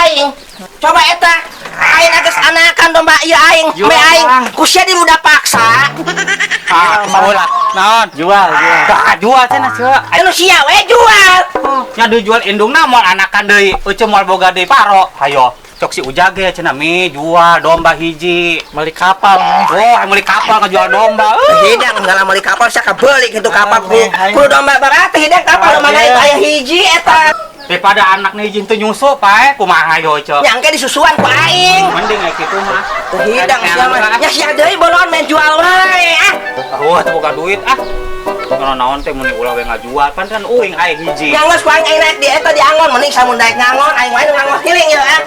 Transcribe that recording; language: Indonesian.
aing. Coba eta aing geus anakan domba ieu aing. Me aing kusia di muda paksa. Saulah. Naon? Jual. Jual cenah sia. Anu sia we jual. Nya dijual indungna moal anakan deui, euceum moal boga deui paro. Hayo. Cok si ujag ge cenah mi jual domba hiji. Meuli kapal. Oh, meuli kapal ngajual domba. Hidang ngala meuli kapal sia kabeuli kitu kapal ku domba barat hidang kapal mana aya hiji eta. Daripada anak nih hiji teu nyusu pae kumaha yo cok. Nyangke disusuan ku aing. Mending aya kitu mah. Teu hidang sia mah. Nya sia deui bonon main jual wae ah. Wah, teu boga duit ah. Naon teh muni ulah we ngajual pan kan uing aya hiji. Nyanggeus ku aing naik di eta di angon mending samun daek ngangon aing wae ngangon hiling ya ah.